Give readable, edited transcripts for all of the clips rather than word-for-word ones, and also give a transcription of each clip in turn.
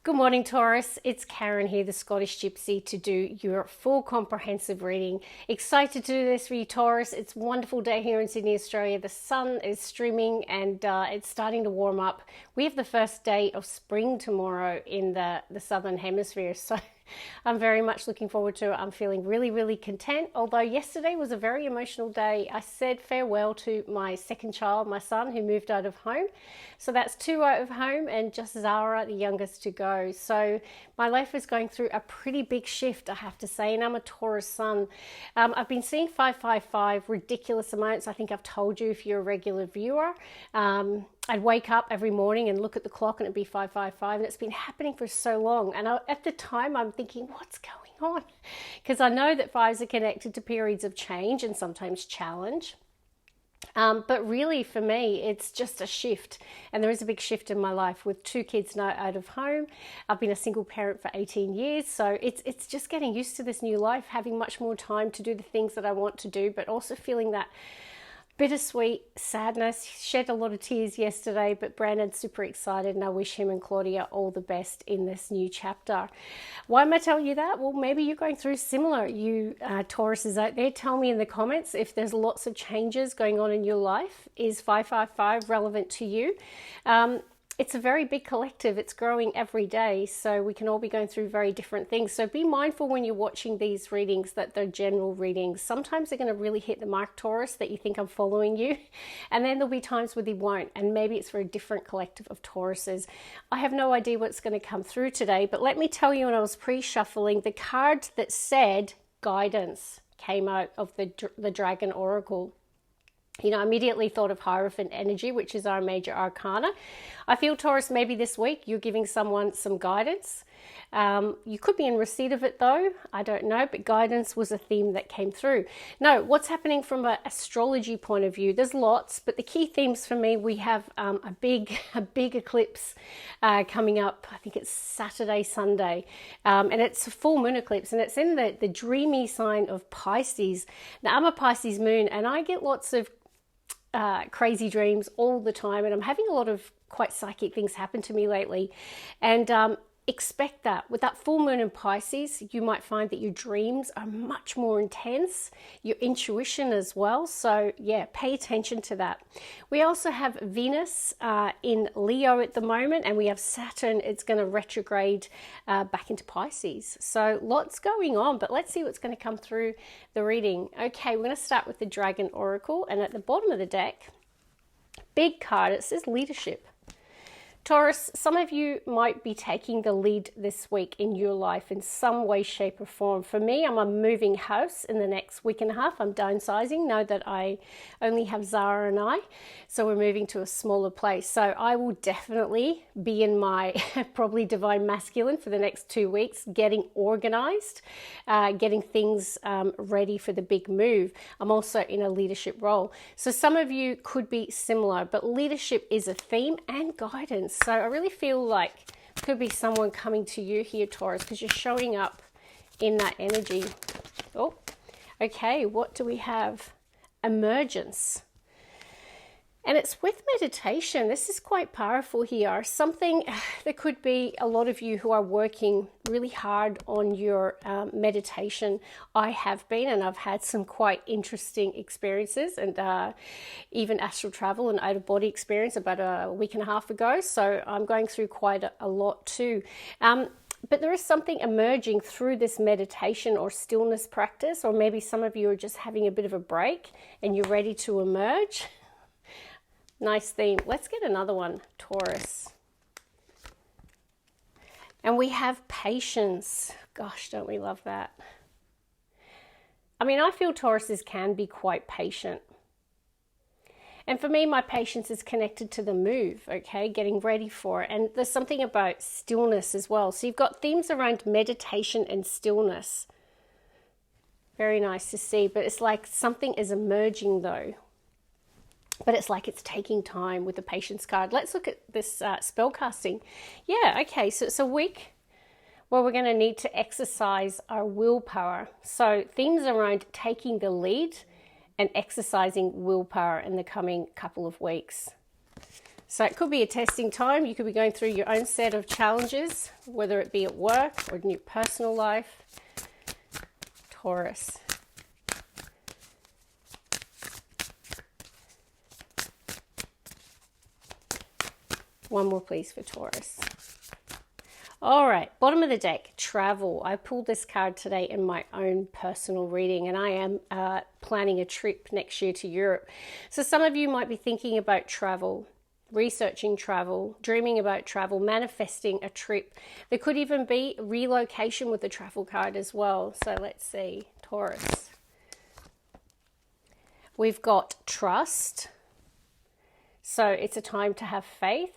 Good morning, Taurus. It's Karen here, the Scottish Gypsy, to do your full comprehensive reading. Excited to do this for you, Taurus. It's a wonderful day here in Sydney, Australia. The sun is streaming and it's starting to warm up. We have the first day of spring tomorrow in the Southern Hemisphere, so I'm very much looking forward to it. I'm feeling really, really content. Although yesterday was a very emotional day. I said farewell to my second child, my son, who moved out of home. So that's 2 out of home and just Zara, the youngest, to go. So my life is going through a pretty big shift, I have to say, and I'm a Taurus sun. I've been seeing 555 ridiculous amounts. I think I've told you if you're a regular viewer. I'd wake up every morning and look at the clock and it'd be 555, and it's been happening for so long. And at the time I'm thinking, what's going on? Because I know that fives are connected to periods of change and sometimes challenge. But really for me, it's just a shift. And there is a big shift in my life with 2 kids now out of home. I've been a single parent for 18 years. So it's just getting used to this new life, having much more time to do the things that I want to do, but also feeling that bittersweet sadness. Shed a lot of tears yesterday, but Brandon's super excited and I wish him and Claudia all the best in this new chapter. Why am I telling you that? Well, maybe you're going through similar. You Tauruses out there, tell me in the comments if there's lots of changes going on in your life. Is 555 relevant to you? It's a very big collective. It's growing every day, so we can all be going through very different things. So be mindful when you're watching these readings that they're general readings. Sometimes they're going to really hit the mark, Taurus, that you think I'm following you, and then there'll be times where they won't, and maybe it's for a different collective of Tauruses. I have no idea what's going to come through today, but let me tell you, when I was pre-shuffling, the card that said guidance came out of the Dragon Oracle. You know, I immediately thought of Hierophant energy, which is our major arcana. I feel, Taurus, maybe this week you're giving someone some guidance. You could be in receipt of it though, I don't know, but guidance was a theme that came through. Now, what's happening from an astrology point of view? There's lots, but the key themes for me, we have a big eclipse coming up. I think it's Saturday, Sunday, and it's a full moon eclipse, and it's in the dreamy sign of Pisces. Now, I'm a Pisces moon, and I get lots of crazy dreams all the time, and I'm having a lot of quite psychic things happen to me lately, and expect that. With that full moon in Pisces, you might find that your dreams are much more intense, your intuition as well. So yeah, pay attention to that. We also have Venus in Leo at the moment, and we have Saturn. It's going to retrograde back into Pisces. So lots going on, but let's see what's going to come through the reading. Okay, we're going to start with the Dragon Oracle, and at the bottom of the deck, big card, it says leadership. Taurus, some of you might be taking the lead this week in your life in some way, shape or form. For me, I'm moving house in the next week and a half. I'm downsizing. Know that I only have Zara and I, so we're moving to a smaller place. So I will definitely be in my probably divine masculine for the next 2 weeks, getting organized, getting things ready for the big move. I'm also in a leadership role. So some of you could be similar, but leadership is a theme and guidance. So I really feel like it could be someone coming to you here, Taurus, because you're showing up in that energy. Oh, okay. What do we have? Emergence. And it's with meditation. This is quite powerful here. Something that could be a lot of you who are working really hard on your meditation. I have been, and I've had some quite interesting experiences, and even astral travel and out-of-body experience about a week and a half ago. So I'm going through quite a lot too. But there is something emerging through this meditation or stillness practice, or maybe some of you are just having a bit of a break and you're ready to emerge. Nice theme. Let's get another one, Taurus. And we have patience. Gosh, don't we love that? I mean, I feel Tauruses can be quite patient. And for me, my patience is connected to the move, okay? Getting ready for it. And there's something about stillness as well. So you've got themes around meditation and stillness. Very nice to see. But it's like something is emerging though. But it's like it's taking time with the patience card. Let's look at this spellcasting. Yeah, okay, so it's a week where we're going to need to exercise our willpower. So themes around taking the lead and exercising willpower in the coming couple of weeks. So it could be a testing time. You could be going through your own set of challenges, whether it be at work or in your personal life. Taurus. One more, please, for Taurus. All right, bottom of the deck, travel. I pulled this card today in my own personal reading, and I am planning a trip next year to Europe. So some of you might be thinking about travel, researching travel, dreaming about travel, manifesting a trip. There could even be relocation with the travel card as well. So let's see, Taurus. We've got trust. So it's a time to have faith,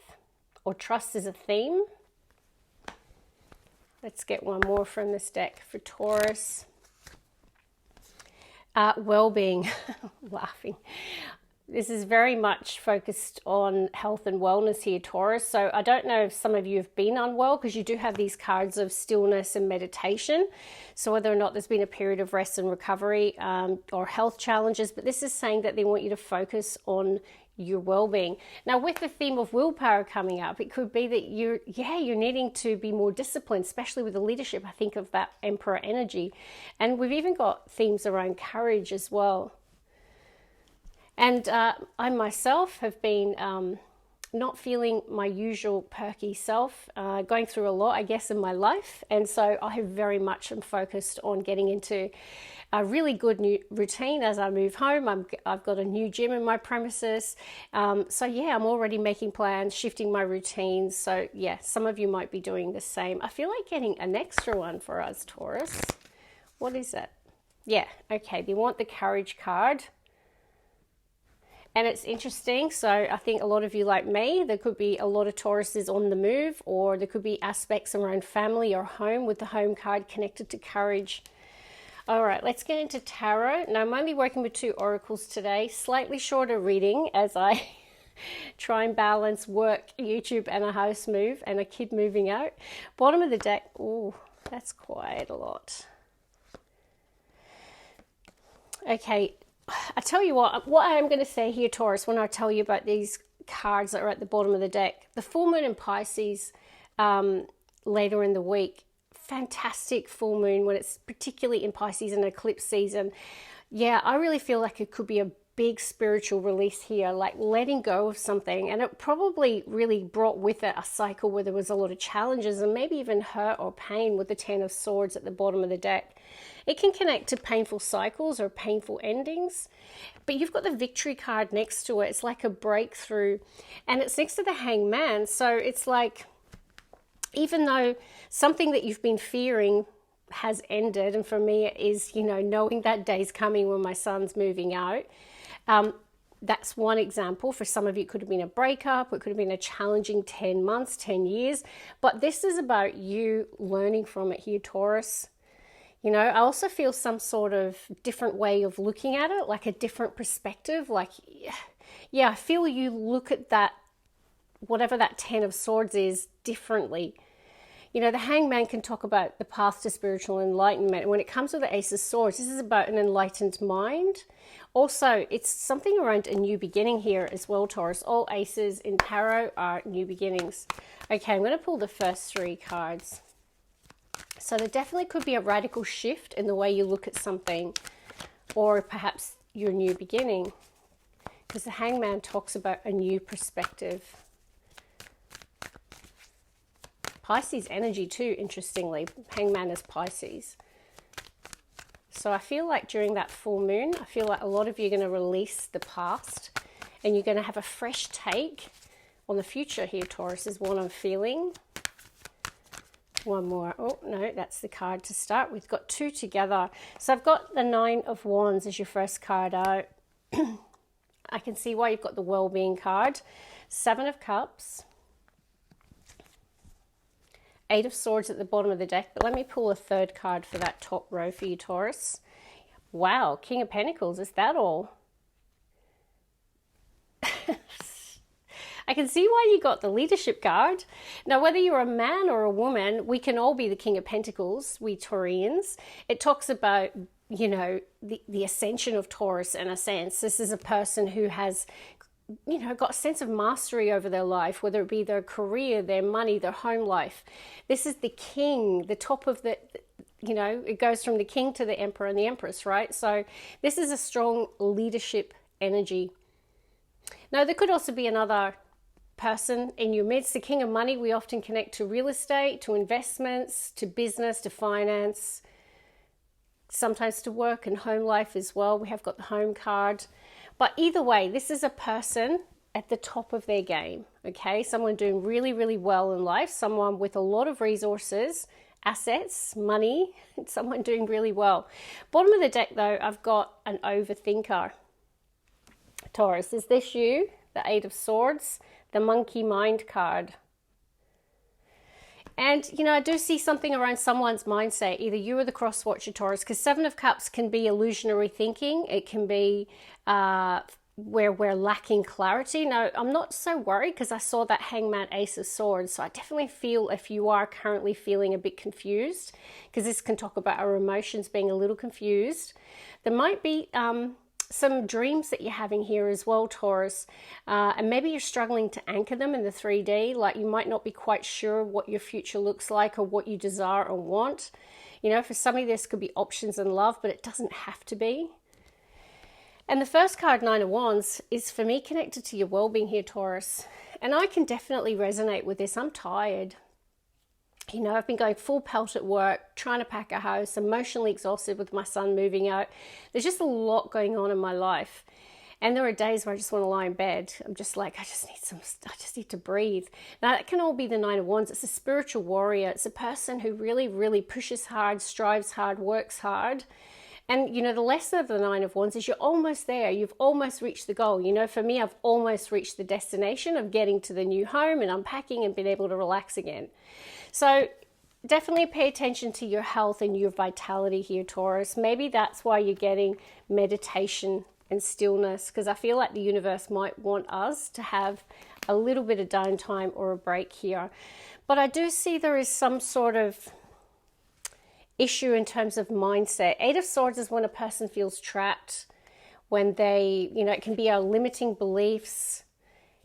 or trust is a theme. Let's get one more from this deck for Taurus. Well-being, laughing. This is very much focused on health and wellness here, Taurus. So I don't know if some of you have been unwell, because you do have these cards of stillness and meditation. So whether or not there's been a period of rest and recovery or health challenges, but this is saying that they want you to focus on your well-being. Now, with the theme of willpower coming up, it could be that you're needing to be more disciplined, especially with the leadership. I think of that Emperor energy. And we've even got themes around courage as well. And I myself have been not feeling my usual perky self, going through a lot, I guess, in my life. And so I have very much am focused on getting into a really good new routine as I move home. I've got a new gym in my premises. So yeah, I'm already making plans, shifting my routines. So yeah, some of you might be doing the same. I feel like getting an extra one for us, Taurus. What is it? Yeah, okay, they want the courage card. And it's interesting. So I think a lot of you, like me, there could be a lot of Tauruses on the move, or there could be aspects around family or home with the home card connected to courage. All right, let's get into tarot. Now, I'm only working with 2 oracles today, slightly shorter reading as I try and balance work, YouTube, and a house move and a kid moving out. Bottom of the deck, oh, that's quite a lot. Okay, I tell you what I am going to say here, Taurus, when I tell you about these cards that are at the bottom of the deck. The full moon in Pisces later in the week. Fantastic full moon when it's particularly in Pisces and eclipse season. Yeah, I really feel like it could be a big spiritual release here, like letting go of something. And it probably really brought with it a cycle where there was a lot of challenges and maybe even hurt or pain with the 10 of Swords at the bottom of the deck. It can connect to painful cycles or painful endings, but you've got the Victory card next to it. It's like a breakthrough, and it's next to the Hangman. So it's like, even though something that you've been fearing has ended, and for me it is, knowing that day's coming when my son's moving out. That's one example. For some of you, it could have been a breakup. It could have been a challenging 10 months, 10 years. But this is about you learning from it here, Taurus. I also feel some sort of different way of looking at it, like a different perspective. Like, yeah, I feel you look at that, whatever that 10 of Swords is, differently. The Hangman can talk about the path to spiritual enlightenment. And when it comes to the Ace of Swords, this is about an enlightened mind. Also, it's something around a new beginning here as well, Taurus. All aces in tarot are new beginnings. Okay, I'm going to pull the first 3 cards. So there definitely could be a radical shift in the way you look at something, or perhaps your new beginning, because the Hangman talks about a new perspective. Pisces energy too, interestingly. Hangman is Pisces. So I feel like during that full moon, I feel like a lot of you are going to release the past and you're going to have a fresh take on the future here, Taurus, is what I'm feeling. One more. Oh, no, that's the card to start. We've got 2 together. So I've got the 9 of Wands as your first card out. I can see why you've got the well-being card. 7 of Cups. 8 of Swords at the bottom of the deck. But let me pull a 3rd card for that top row for you, Taurus. Wow, King of Pentacles. Is that all? I can see why you got the leadership card. Now, whether you're a man or a woman, we can all be the King of Pentacles, we Taurians. It talks about, the ascension of Taurus in a sense. This is a person who has you know, got a sense of mastery over their life, whether it be their career, their money, their home life. This is the king, the top of the, you know, it goes from the king to the emperor and the empress, right? So this is a strong leadership energy. Now, there could also be another person in your midst. The king of money, we often connect to real estate, to investments, to business, to finance, sometimes to work and home life as well. We have got the home card. But either way, this is a person at the top of their game, okay? Someone doing really, really well in life, someone with a lot of resources, assets, money, someone doing really well. Bottom of the deck, though, I've got an overthinker. Taurus, is this you? The Eight of Swords, the Monkey Mind card. And, you know, I do see something around someone's mindset. Either you or the cross watcher, Taurus, because Seven of Cups can be illusionary thinking. It can be where we're lacking clarity. Now, I'm not so worried because I saw that Hangman, Ace of Swords. So I definitely feel if you are currently feeling a bit confused, because this can talk about our emotions being a little confused, there might be some dreams that you're having here as well, Taurus, and maybe you're struggling to anchor them in the 3D. Like, you might not be quite sure what your future looks like or what you desire or want. You know, for some of this could be options in love, but it doesn't have to be. And the first card, Nine of Wands, is for me connected to your well-being here, Taurus. And I can definitely resonate with this. I'm tired. You know, I've been going full pelt at work, trying to pack a house, emotionally exhausted with my son moving out. There's just a lot going on in my life. And there are days where I just want to lie in bed. I'm just like, I just need to breathe. Now, that can all be the Nine of Wands. It's a spiritual warrior. It's a person who really, really pushes hard, strives hard, works hard. And, you know, the lesson of the Nine of Wands is you're almost there. You've almost reached the goal. You know, for me, I've almost reached the destination of getting to the new home and unpacking and being able to relax again. So definitely pay attention to your health and your vitality here, Taurus. Maybe that's why you're getting meditation and stillness, because I feel like the universe might want us to have a little bit of downtime or a break here. But I do see there is some sort of issue in terms of mindset. Eight of Swords is when a person feels trapped, when they, you know, it can be our limiting beliefs.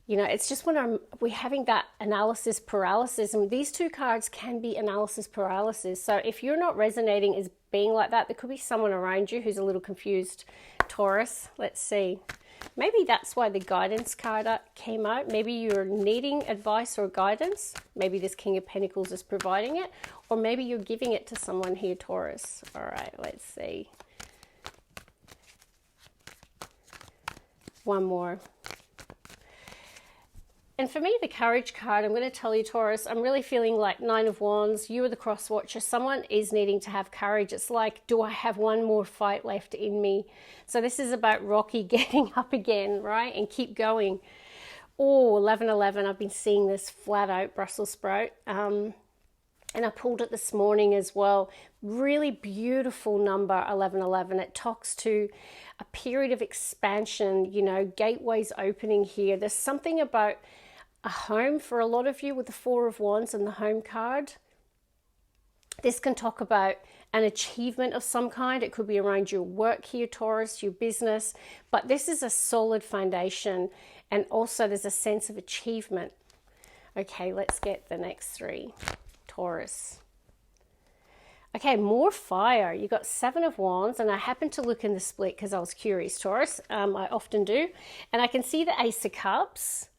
You know, it's just when we're having that analysis paralysis, and these two cards can be analysis paralysis. So if you're not resonating as being like that, there could be someone around you who's a little confused, Taurus. Let's see. Maybe that's why the guidance card came out. Maybe you're needing advice or guidance. Maybe this King of Pentacles is providing it, or maybe you're giving it to someone here, Taurus. All right, let's see. One more. And for me, the Courage card, I'm going to tell you, Taurus, I'm really feeling like Nine of Wands, you are the cross watcher. Someone is needing to have courage. It's like, do I have one more fight left in me? So this is about Rocky getting up again, right? And keep going. Oh, 1111, I've been seeing this flat out Brussels sprout. And I pulled it this morning as well. Really beautiful number, 1111. It talks to a period of expansion, you know, gateways opening here. There's something about a home for a lot of you with the Four of Wands and the home card. This can talk about an achievement of some kind. It could be around your work here, Taurus, your business, but this is a solid foundation, and also there's a sense of achievement. Okay, let's get the next three, Taurus. Okay, more fire. You got Seven of Wands, and I happened to look in the split because I was curious, Taurus. I often do, and I can see the Ace of Cups.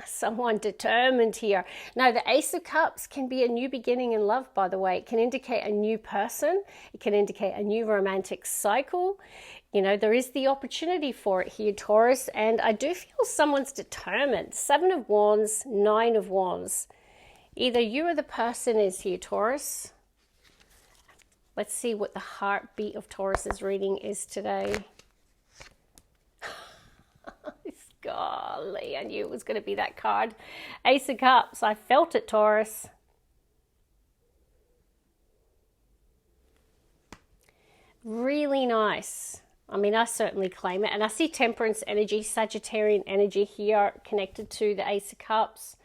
Someone determined here. Now, the Ace of Cups can be a new beginning in love, by the way. It can indicate a new person. It can indicate a new romantic cycle. You know, there is the opportunity for it here, Taurus, and I do feel someone's determined. Seven of Wands, Nine of Wands. Either you or the person is here, Taurus. Let's see what the heartbeat of Taurus's reading is today. Golly, I knew it was going to be that card. Ace of Cups. I felt it, Taurus. Really nice. I mean, I certainly claim it. And I see Temperance energy, Sagittarian energy here connected to the Ace of Cups.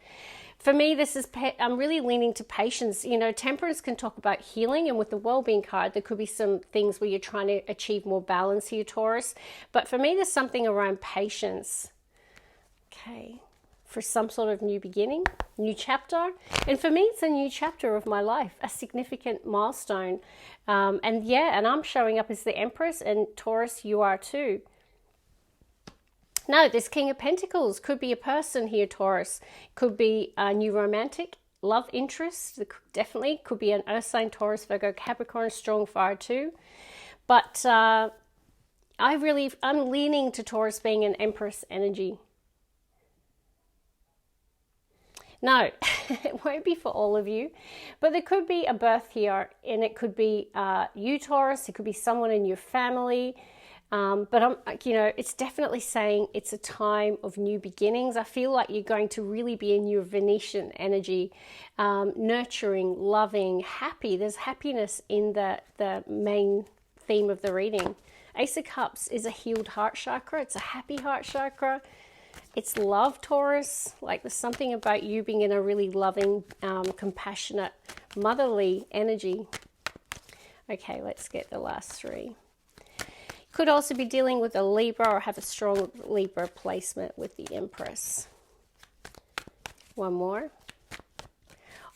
For me, this is, I'm really leaning to patience. You know, Temperance can talk about healing, and with the well-being card, there could be some things where you're trying to achieve more balance here, Taurus. But for me, there's something around patience. Okay, for some sort of new beginning, new chapter. And for me, it's a new chapter of my life, a significant milestone. And I'm showing up as the Empress, and Taurus, you are too. No, this King of Pentacles could be a person here, Taurus. Could be a new romantic love interest. Definitely could be an Earth sign, Taurus, Virgo, Capricorn, strong fire too. But I'm leaning to Taurus being an Empress energy. No, it won't be for all of you, but there could be a birth here, and it could be you, Taurus. It could be someone in your family. But it's definitely saying it's a time of new beginnings. I feel like you're going to really be in your Venetian energy, nurturing, loving, happy. There's happiness in the main theme of the reading. Ace of Cups is a healed heart chakra. It's a happy heart chakra. It's love, Taurus. Like there's something about you being in a really loving, compassionate, motherly energy. Okay, let's get the last three. Could also be dealing with a Libra or have a strong Libra placement with the Empress. One more.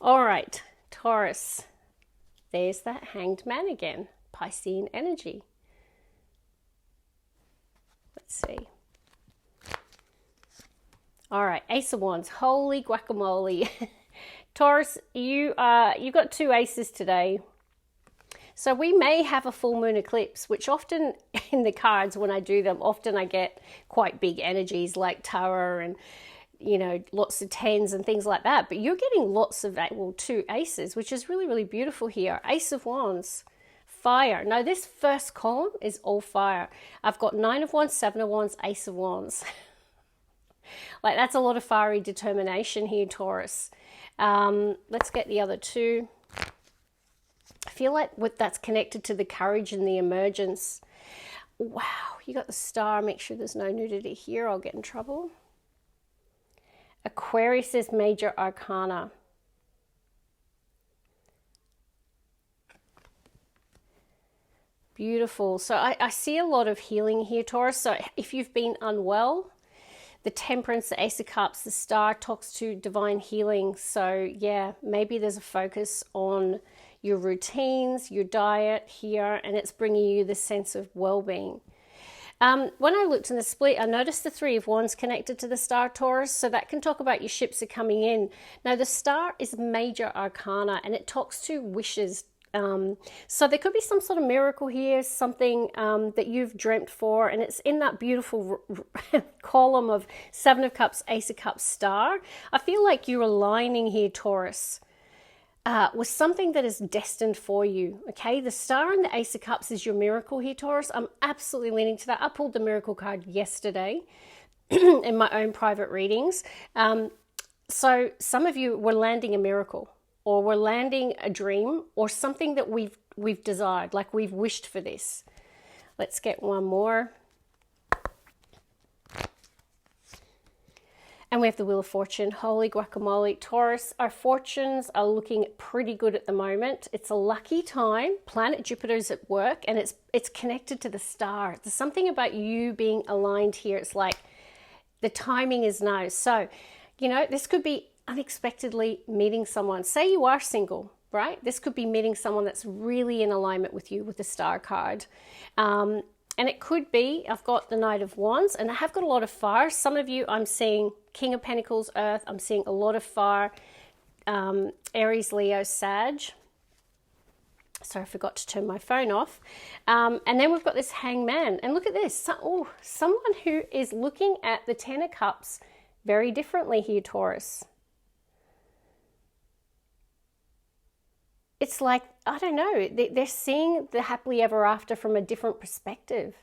All right, Taurus. There's that Hanged Man again. Piscean energy. Let's see. All right, Ace of Wands. Holy guacamole. Taurus, you got two aces today. So we may have a full moon eclipse, which often in the cards when I do them, often I get quite big energies like Tower and, lots of tens and things like that. But you're getting lots of, two aces, which is really, really beautiful here. Ace of Wands, fire. Now this first column is all fire. I've got 9 of Wands, 7 of Wands, Ace of Wands. Like that's a lot of fiery determination here, Taurus. Let's get the other two. I feel like that's connected to the courage and the emergence. Wow, you got the Star. Make sure there's no nudity here. I'll get in trouble. Aquarius is major arcana. Beautiful. So I see a lot of healing here, Taurus. So if you've been unwell, the Temperance, the Ace of Cups, the Star talks to divine healing. So yeah, maybe there's a focus on your routines, your diet here, and it's bringing you this sense of well-being. When I looked in the split, I noticed the 3 of Wands connected to the Star, Taurus, so that can talk about your ships are coming in. Now, the Star is major arcana, and it talks to wishes. So there could be some sort of miracle here, something that you've dreamt for, and it's in that beautiful column of 7 of Cups, Ace of Cups, Star. I feel like you're aligning here, Taurus, with something that is destined for you. Okay, the Star and the Ace of Cups is your miracle here, Taurus. I'm absolutely leaning to that. I pulled the miracle card yesterday in my own private readings. So some of you were landing a miracle, or we're landing a dream, or something that we've desired, like we've wished for this. Let's get one more. And we have the Wheel of Fortune. Holy guacamole. Taurus, our fortunes are looking pretty good at the moment. It's a lucky time. Planet Jupiter's at work, and it's connected to the Star. There's something about you being aligned here. It's like the timing is now. So, this could be unexpectedly meeting someone. Say you are single, right? This could be meeting someone that's really in alignment with you with the Star card. And it could be, I've got the Knight of Wands, and I have got a lot of fire. Some of you, I'm seeing King of Pentacles, Earth. I'm seeing a lot of fire. Aries, Leo, Sag. Sorry, I forgot to turn my phone off. And then we've got this Hangman. And look at this. Someone who is looking at the Ten of Cups very differently here, Taurus. It's like, I don't know, they're seeing the happily ever after from a different perspective.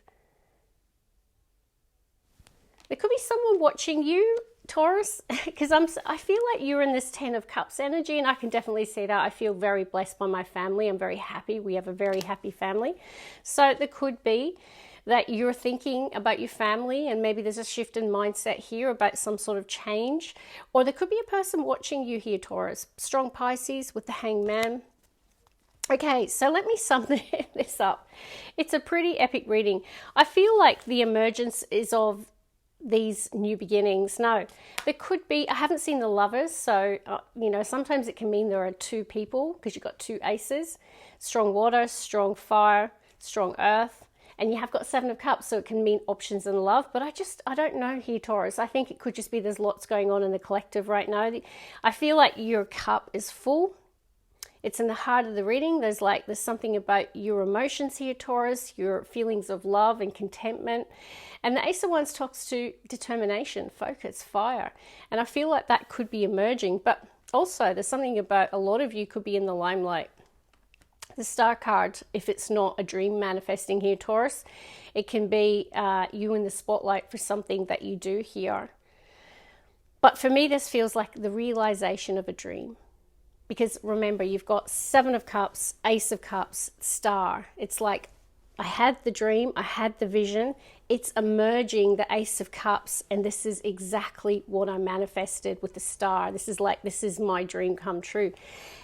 There could be someone watching you, Taurus, because I feel like you're in this 10 of Cups energy, and I can definitely see that. I feel very blessed by my family. I'm very happy. We have a very happy family. So there could be that you're thinking about your family, and maybe there's a shift in mindset here about some sort of change. Or there could be a person watching you here, Taurus. Strong Pisces with the Hangman. Okay, so let me sum this up. It's a pretty epic reading. I feel like the emergence is of these new beginnings. No, there could be, I haven't seen the Lovers, so you know, sometimes it can mean there are two people because you've got two aces, strong water, strong fire, strong earth, and you have got Seven of Cups, so it can mean options in love. But I don't know here, Taurus. I think it could just be there's lots going on in the collective right now. I feel like your cup is full. It's in the heart of the reading. There's something about your emotions here, Taurus, your feelings of love and contentment. And the Ace of Wands talks to determination, focus, fire. And I feel like that could be emerging. But also there's something about a lot of you could be in the limelight. The Star card, if it's not a dream manifesting here, Taurus, it can be you in the spotlight for something that you do here. But for me, this feels like the realization of a dream. Because remember, you've got Seven of Cups, Ace of Cups, Star. It's like, I had the dream, I had the vision. It's emerging, the Ace of Cups, and this is exactly what I manifested with the Star. This is my dream come true.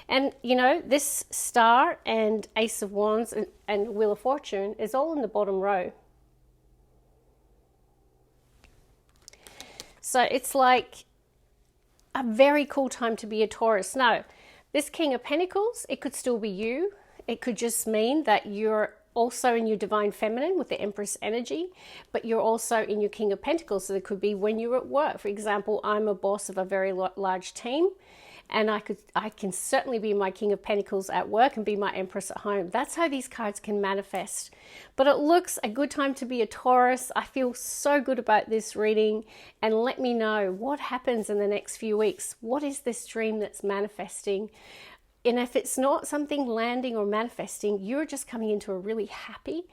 And, you know, this Star and Ace of Wands and Wheel of Fortune is all in the bottom row. So it's like a very cool time to be a Taurus. Now, this King of Pentacles, it could still be you. It could just mean that you're also in your Divine Feminine with the Empress energy, but you're also in your King of Pentacles. So it could be when you're at work. For example, I'm a boss of a very large team, and I can certainly be my King of Pentacles at work and be my Empress at home. That's how these cards can manifest. But it looks a good time to be a Taurus. I feel so good about this reading, and let me know what happens in the next few weeks. What is this dream that's manifesting? And if it's not something landing or manifesting, you're just coming into a really happy,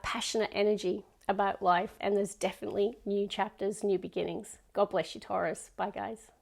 passionate energy about life. And there's definitely new chapters, new beginnings. God bless you, Taurus. Bye, guys.